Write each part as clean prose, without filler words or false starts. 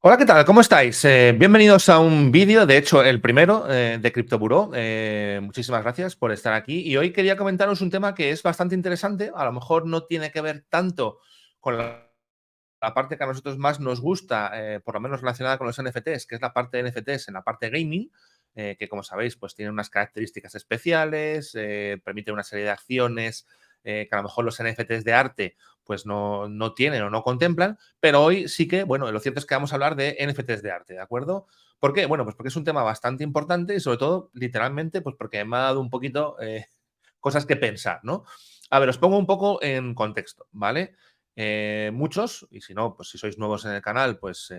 Hola, ¿qué tal? ¿Cómo estáis? Bienvenidos a un vídeo, de hecho, el primero de CryptoBuró. Muchísimas gracias por estar aquí. Y hoy quería comentaros un tema que es bastante interesante. A lo mejor no tiene que ver tanto con la parte que a nosotros más nos gusta, por lo menos relacionada con los NFTs, que es la parte de NFTs en la parte gaming, que como sabéis, pues tiene unas características especiales, permite una serie de acciones que a lo mejor los NFTs de arte pues no tienen o no contemplan, pero hoy sí que, bueno, lo cierto es que vamos a hablar de NFTs de arte, ¿de acuerdo? ¿Por qué? Bueno, pues porque es un tema bastante importante y sobre todo, literalmente, pues porque me ha dado un poquito cosas que pensar, ¿no? A ver, os pongo un poco en contexto, ¿vale? Muchos, y si no, pues si sois nuevos en el canal, pues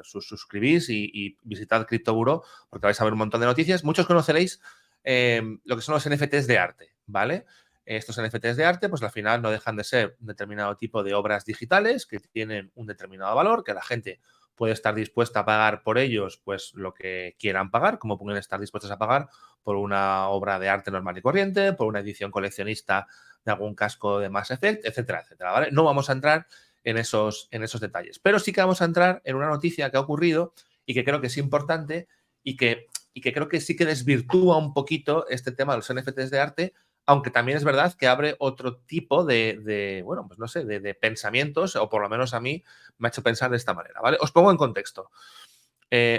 suscribís y visitad CryptoBuró porque vais a ver un montón de noticias. Muchos conoceréis lo que son los NFTs de arte, ¿vale? Estos NFTs de arte, pues al final no dejan de ser un determinado tipo de obras digitales que tienen un determinado valor, que la gente puede estar dispuesta a pagar por ellos, pues lo que quieran pagar, como pueden estar dispuestos a pagar por una obra de arte normal y corriente, por una edición coleccionista de algún casco de Mass Effect, etcétera, etcétera, ¿vale? No vamos a entrar en esos detalles, pero sí que vamos a entrar en una noticia que ha ocurrido y que creo que es importante y que creo que sí que desvirtúa un poquito este tema de los NFTs de arte, aunque también es verdad que abre otro tipo bueno, pues no sé, de pensamientos, o por lo menos a mí me ha hecho pensar de esta manera, ¿vale? Os pongo en contexto.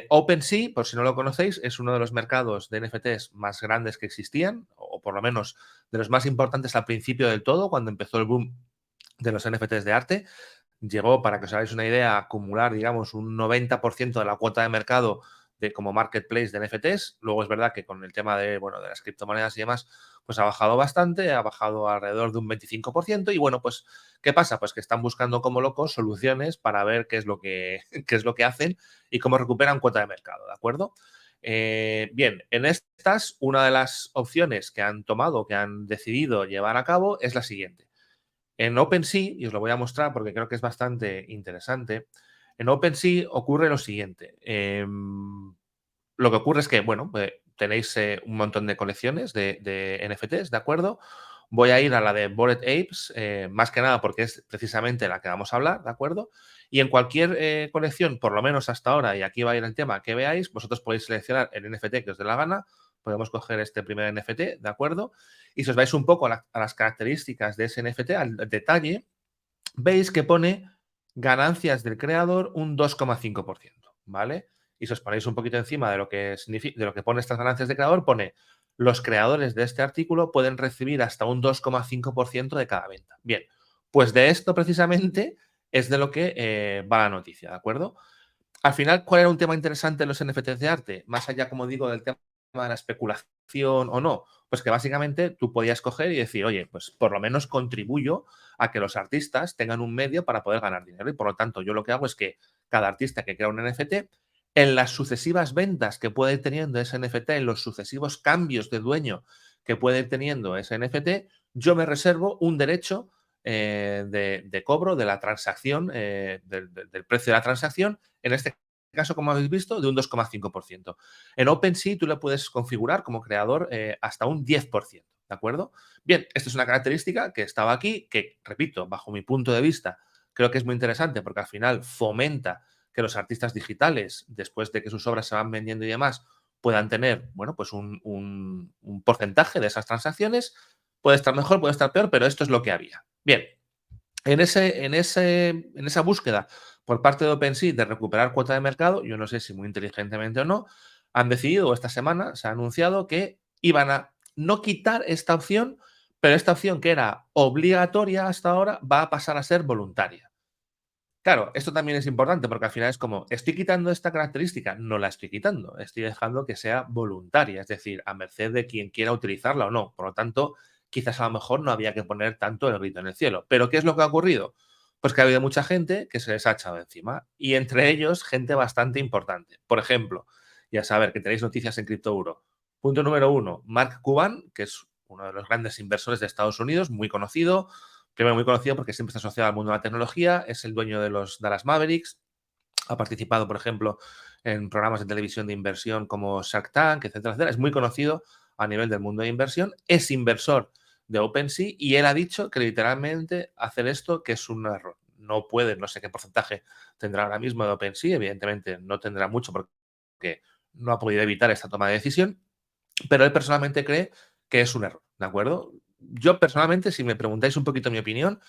OpenSea, por si no lo conocéis, es uno de los mercados de NFTs más grandes que existían, o por lo menos de los más importantes al principio del todo, cuando empezó el boom de los NFTs de arte. Llegó, para que os hagáis una idea, a acumular, digamos, un 90% de la cuota de mercado como marketplace de NFTs. Luego es verdad que con el tema de, bueno, de las criptomonedas y demás, pues ha bajado bastante, ha bajado alrededor de un 25%. Y bueno, pues, ¿qué pasa? Pues que están buscando como locos soluciones para ver qué es lo que, qué es lo que hacen y cómo recuperan cuota de mercado, ¿de acuerdo? Bien, en estas, una de las opciones que han tomado, que han decidido llevar a cabo, es la siguiente. En OpenSea, y os lo voy a mostrar porque creo que es bastante interesante, en OpenSea ocurre lo siguiente. Lo que ocurre es que, bueno, tenéis un montón de colecciones de NFTs, ¿de acuerdo? Voy a ir a la de Bored Apes, más que nada porque es precisamente la que vamos a hablar, ¿de acuerdo? Y en cualquier colección, por lo menos hasta ahora, y aquí va a ir el tema que veáis, vosotros podéis seleccionar el NFT que os dé la gana. Podemos coger este primer NFT, ¿de acuerdo? Y si os vais un poco a las características de ese NFT, al detalle, veis que pone ganancias del creador un 2,5%, ¿vale? Y si os ponéis un poquito encima de lo que significa, de lo que pone estas ganancias de creador, pone los creadores de este artículo pueden recibir hasta un 2,5% de cada venta. Bien, pues de esto precisamente es de lo que va la noticia, ¿de acuerdo? Al final, ¿cuál era un tema interesante en los NFTs de arte? Más allá, como digo, del tema de la especulación o no, pues que básicamente tú podías coger y decir, oye, pues por lo menos contribuyo a que los artistas tengan un medio para poder ganar dinero. Y por lo tanto, yo lo que hago es que cada artista que crea un NFT, en las sucesivas ventas que puede ir teniendo ese NFT, en los sucesivos cambios de dueño que puede ir teniendo ese NFT, yo me reservo un derecho de cobro de la transacción, del precio de la transacción, en este caso, como habéis visto, de un 2,5%. En OpenSea tú le puedes configurar como creador hasta un 10%, ¿de acuerdo? Bien, esta es una característica que estaba aquí, que, repito, bajo mi punto de vista, creo que es muy interesante porque al final fomenta que los artistas digitales, después de que sus obras se van vendiendo y demás, puedan tener, bueno, pues un porcentaje de esas transacciones. Puede estar mejor, puede estar peor, pero esto es lo que había. Bien, en esa búsqueda por parte de OpenSea de recuperar cuota de mercado, yo no sé si muy inteligentemente o no, han decidido, esta semana se ha anunciado que iban a no quitar esta opción, pero esta opción que era obligatoria hasta ahora va a pasar a ser voluntaria. Claro, esto también es importante porque al final es como, ¿estoy quitando esta característica? No la estoy quitando, estoy dejando que sea voluntaria, es decir, a merced de quien quiera utilizarla o no. Por lo tanto, quizás a lo mejor no había que poner tanto el grito en el cielo. ¿Pero qué es lo que ha ocurrido? Pues que ha habido mucha gente que se les ha echado encima y entre ellos gente bastante importante. Por ejemplo, ya saber que tenéis noticias en CryptoEuro. Punto número uno, Mark Cuban, que es uno de los grandes inversores de Estados Unidos, muy conocido. Primero, muy conocido porque siempre está asociado al mundo de la tecnología, es el dueño de los Dallas Mavericks, ha participado, por ejemplo, en programas de televisión de inversión como Shark Tank, etcétera, etcétera. Es muy conocido a nivel del mundo de inversión, es inversor de OpenSea y él ha dicho que literalmente hacer esto que es un error. no puede, no sé qué porcentaje tendrá ahora mismo de OpenSea, evidentemente no tendrá mucho porque no ha podido evitar esta toma de decisión, pero él personalmente cree que es un error, ¿de acuerdo? Yo personalmente, si me preguntáis un poquito mi opinión,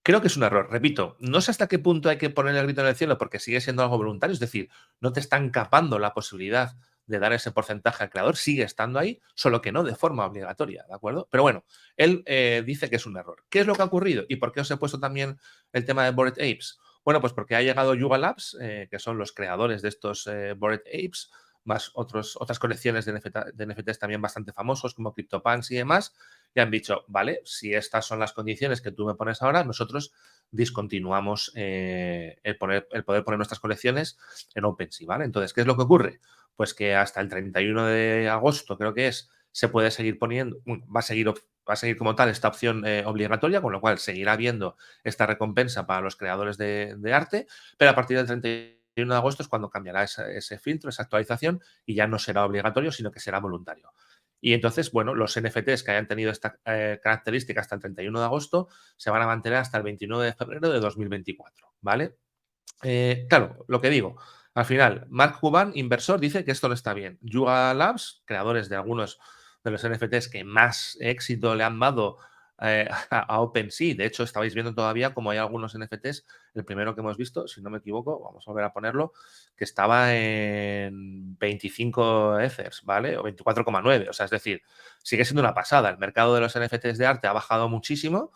creo que es un error. Repito, no sé hasta qué punto hay que poner el grito en el cielo porque sigue siendo algo voluntario, es decir, no te están capando la posibilidad de dar ese porcentaje al creador, sigue estando ahí, solo que no de forma obligatoria, ¿de acuerdo? Pero bueno, él dice que es un error. ¿Qué es lo que ha ocurrido? ¿Y por qué os he puesto también el tema de Bored Apes? Bueno, pues porque ha llegado Yuga Labs, que son los creadores de estos Bored Apes, más otras colecciones de NFTs también bastante famosos, como CryptoPunks y demás, y han dicho, vale, si estas son las condiciones que tú me pones ahora, nosotros discontinuamos el poder poner nuestras colecciones en OpenSea, ¿vale? Entonces, ¿qué es lo que ocurre? Pues que hasta el 31 de agosto, creo que es, se puede seguir poniendo, va a seguir como tal esta opción obligatoria, con lo cual seguirá habiendo esta recompensa para los creadores de arte, pero a partir del 31 de agosto es cuando cambiará ese filtro, esa actualización, y ya no será obligatorio, sino que será voluntario. Y entonces, bueno, los NFTs que hayan tenido esta característica hasta el 31 de agosto se van a mantener hasta el 29 de febrero de 2024, ¿vale? Claro, lo que digo, al final, Mark Cuban, inversor, dice que esto no está bien. Yuga Labs, creadores de algunos de los NFTs que más éxito le han dado a OpenSea, de hecho, estabais viendo todavía como hay algunos NFTs, el primero que hemos visto, si no me equivoco, vamos a volver a ponerlo, que estaba en 25 Ethers, ¿vale? O 24,9, o sea, es decir, sigue siendo una pasada. El mercado de los NFTs de arte ha bajado muchísimo,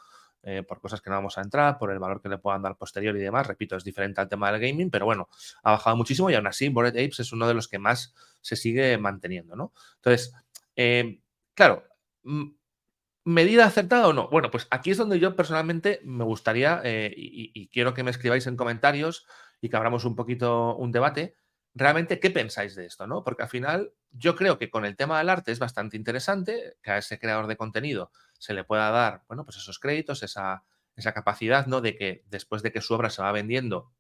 por cosas que no vamos a entrar, por el valor que le puedan dar posterior y demás. Repito, es diferente al tema del gaming, pero bueno, ha bajado muchísimo y aún así Bored Apes es uno de los que más se sigue manteniendo, ¿no? Entonces, claro, ¿medida acertada o no? Bueno, pues aquí es donde yo personalmente me gustaría, y quiero que me escribáis en comentarios y que abramos un poquito un debate, realmente qué pensáis de esto, ¿no? Porque al final yo creo que con el tema del arte es bastante interesante que a ese creador de contenido se le pueda dar, bueno, pues esos créditos, esa capacidad, ¿no? De que después de que su obra se va vendiendo,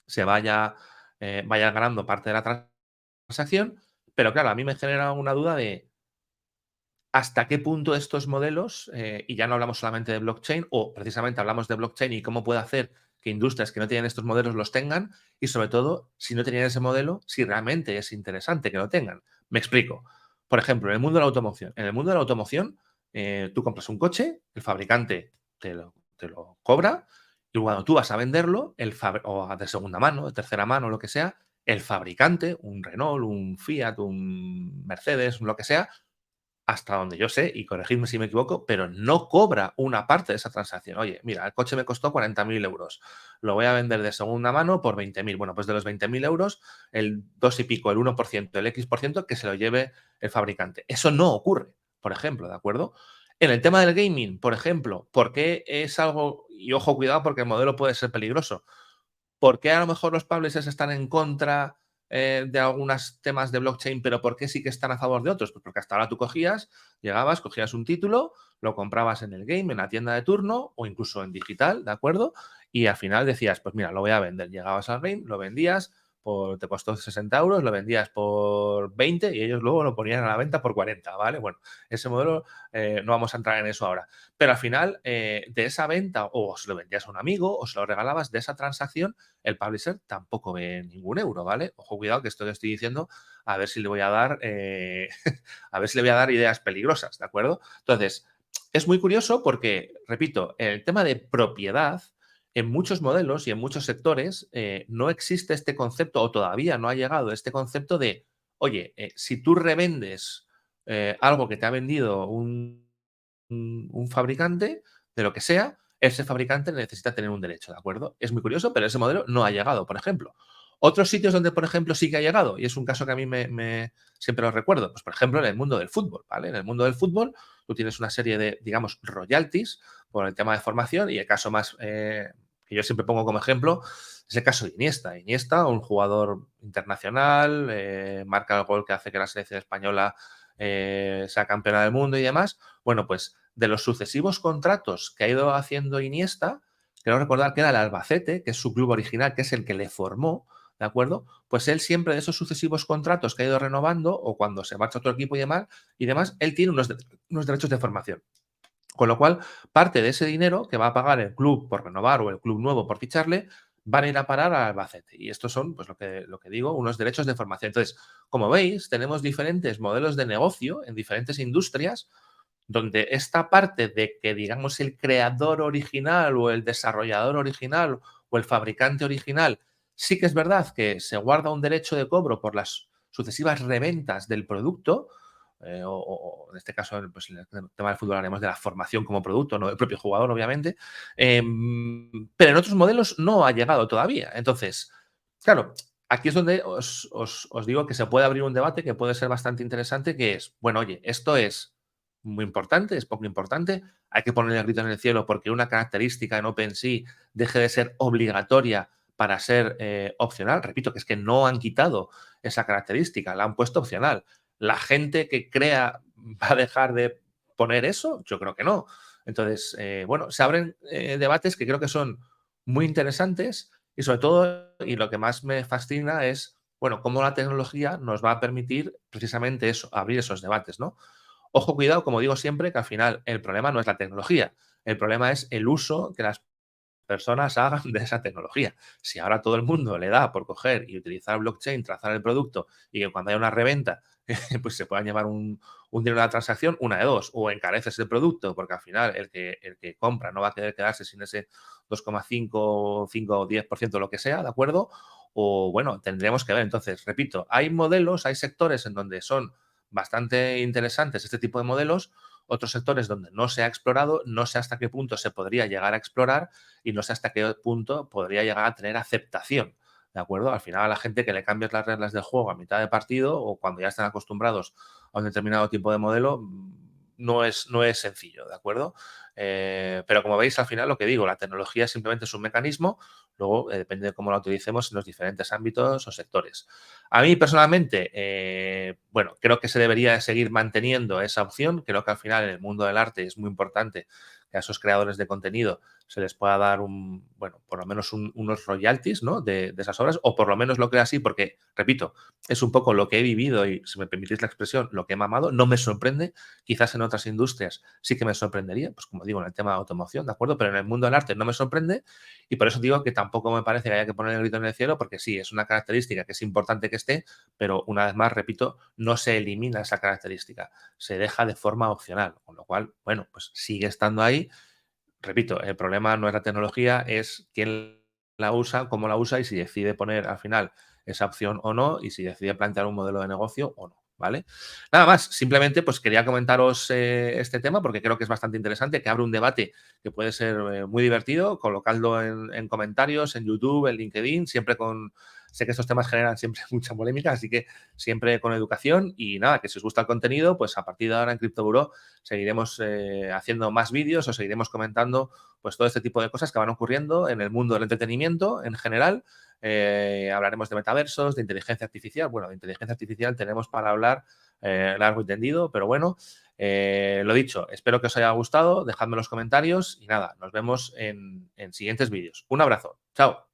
se vaya ganando parte de la transacción, pero claro, a mí me genera una duda de hasta qué punto estos modelos, y ya no hablamos solamente de blockchain, o precisamente hablamos de blockchain y cómo puede hacer que industrias que no tienen estos modelos los tengan, y sobre todo, si no tenían ese modelo, si realmente es interesante que lo tengan. Me explico. Por ejemplo, en el mundo de la automoción. En el mundo de la automoción, tú compras un coche, el fabricante te lo cobra, y cuando tú vas a venderlo, o de segunda mano, de tercera mano, lo que sea, el fabricante, un Renault, un Fiat, un Mercedes, lo que sea, hasta donde yo sé, y corregidme si me equivoco, pero no cobra una parte de esa transacción. Oye, mira, el coche me costó 40.000 euros, lo voy a vender de segunda mano por 20.000. Bueno, pues de los 20.000 euros, el 2 y pico, el 1%, el X% que se lo lleve el fabricante. Eso no ocurre, por ejemplo, ¿de acuerdo? En el tema del gaming, por ejemplo, ¿por qué es algo, y ojo, cuidado porque el modelo puede ser peligroso? ¿Por qué a lo mejor los publishers están en contra de algunos temas de blockchain, pero por qué sí que están a favor de otros? Pues porque hasta ahora tú llegabas, cogías un título, lo comprabas en el game, en la tienda de turno o incluso en digital, ¿de acuerdo? Y al final decías, pues mira, lo voy a vender. Llegabas al game, lo vendías, te costó 60 euros, lo vendías por 20 y ellos luego lo ponían a la venta por 40, ¿vale? Bueno, ese modelo no vamos a entrar en eso ahora. Pero al final, de esa venta, o se lo vendías a un amigo, o se lo regalabas, de esa transacción, el publisher tampoco ve ningún euro, ¿vale? Ojo, cuidado, que esto que estoy diciendo, a ver si le voy a dar, a ver si le voy a dar ideas peligrosas, ¿de acuerdo? Entonces, es muy curioso porque, repito, el tema de propiedad, en muchos modelos y en muchos sectores, no existe este concepto, o todavía no ha llegado este concepto de, oye, si tú revendes algo que te ha vendido un fabricante de lo que sea, ese fabricante necesita tener un derecho, ¿de acuerdo? Es muy curioso, pero ese modelo no ha llegado, por ejemplo. Otros sitios donde, por ejemplo, sí que ha llegado, y es un caso que a mí siempre lo recuerdo, pues por ejemplo en el mundo del fútbol, ¿vale? En el mundo del fútbol tú tienes una serie de, digamos, royalties por el tema de formación y el caso más que yo siempre pongo como ejemplo es el caso de Iniesta. Iniesta, un jugador internacional, marca el gol que hace que la selección española sea campeona del mundo y demás. Bueno, pues de los sucesivos contratos que ha ido haciendo Iniesta, quiero recordar que era el Albacete, que es su club original, que es el que le formó, ¿de acuerdo? Pues él siempre de esos sucesivos contratos que ha ido renovando, o cuando se marcha a otro equipo y demás, él tiene unos derechos de formación. Con lo cual, parte de ese dinero que va a pagar el club por renovar o el club nuevo por ficharle, van a ir a parar al Albacete. Y estos son, pues lo que digo, unos derechos de formación. Entonces, como veis, tenemos diferentes modelos de negocio en diferentes industrias donde esta parte de que, digamos, el creador original o el desarrollador original o el fabricante original, sí que es verdad que se guarda un derecho de cobro por las sucesivas reventas del producto, o en este caso, pues en el tema del fútbol haremos de la formación como producto, no del propio jugador, obviamente, pero en otros modelos no ha llegado todavía. Entonces, claro, aquí es donde os digo que se puede abrir un debate que puede ser bastante interesante, que es, bueno, oye, esto es muy importante, es poco importante, hay que ponerle el grito en el cielo porque una característica en OpenSea deje de ser obligatoria para ser opcional. Repito, que es que no han quitado esa característica, la han puesto opcional. ¿La gente que crea va a dejar de poner eso? Yo creo que no. Entonces, bueno, se abren debates que creo que son muy interesantes y sobre todo, y lo que más me fascina es, bueno, cómo la tecnología nos va a permitir precisamente eso, abrir esos debates, ¿no? Ojo, cuidado, como digo siempre, que al final el problema no es la tecnología, el problema es el uso que las personas hagan de esa tecnología. Si ahora todo el mundo le da por coger y utilizar blockchain, trazar el producto y que cuando haya una reventa, pues se puedan llevar un dinero de la transacción, una de dos, o encareces el producto, porque al final el que compra no va a querer quedarse sin ese 2,5, 5 o 10% lo que sea, ¿de acuerdo? O bueno, tendremos que ver. Entonces, repito, hay modelos, hay sectores en donde son bastante interesantes este tipo de modelos, otros sectores donde no se ha explorado, no sé hasta qué punto se podría llegar a explorar y no sé hasta qué punto podría llegar a tener aceptación. ¿De acuerdo? Al final a la gente que le cambias las reglas del juego a mitad de partido o cuando ya están acostumbrados a un determinado tipo de modelo, no es sencillo, ¿de acuerdo? Pero como veis, al final lo que digo, la tecnología simplemente es un mecanismo, luego depende de cómo la utilicemos en los diferentes ámbitos o sectores. A mí personalmente, bueno, creo que se debería seguir manteniendo esa opción. Creo que al final en el mundo del arte es muy importante que a esos creadores de contenido se les pueda dar bueno, por lo menos unos royalties, ¿no? De esas obras, o por lo menos lo creo así, porque, repito, es un poco lo que he vivido y, si me permitís la expresión, lo que he mamado. No me sorprende, quizás en otras industrias sí que me sorprendería, pues como digo, en el tema de automoción, ¿de acuerdo? Pero en el mundo del arte no me sorprende y por eso digo que tampoco me parece que haya que poner el grito en el cielo, porque sí, es una característica que es importante que esté, pero una vez más, repito, no se elimina esa característica, se deja de forma opcional, con lo cual, bueno, pues sigue estando ahí. Repito, el problema no es la tecnología, es quién la usa, cómo la usa y si decide poner al final esa opción o no y si decide plantear un modelo de negocio o no, ¿vale? Nada más, simplemente pues quería comentaros este tema porque creo que es bastante interesante, que abre un debate que puede ser muy divertido, colocadlo en comentarios, en YouTube, en LinkedIn, siempre con... Sé que estos temas generan siempre mucha polémica, así que siempre con educación y nada, que si os gusta el contenido, pues a partir de ahora en CryptoBuró seguiremos haciendo más vídeos o seguiremos comentando pues todo este tipo de cosas que van ocurriendo en el mundo del entretenimiento en general. Hablaremos de metaversos, de inteligencia artificial. Bueno, de inteligencia artificial tenemos para hablar largo y tendido, pero bueno, lo dicho, espero que os haya gustado, dejadme en los comentarios y nada, nos vemos en siguientes vídeos. Un abrazo, chao.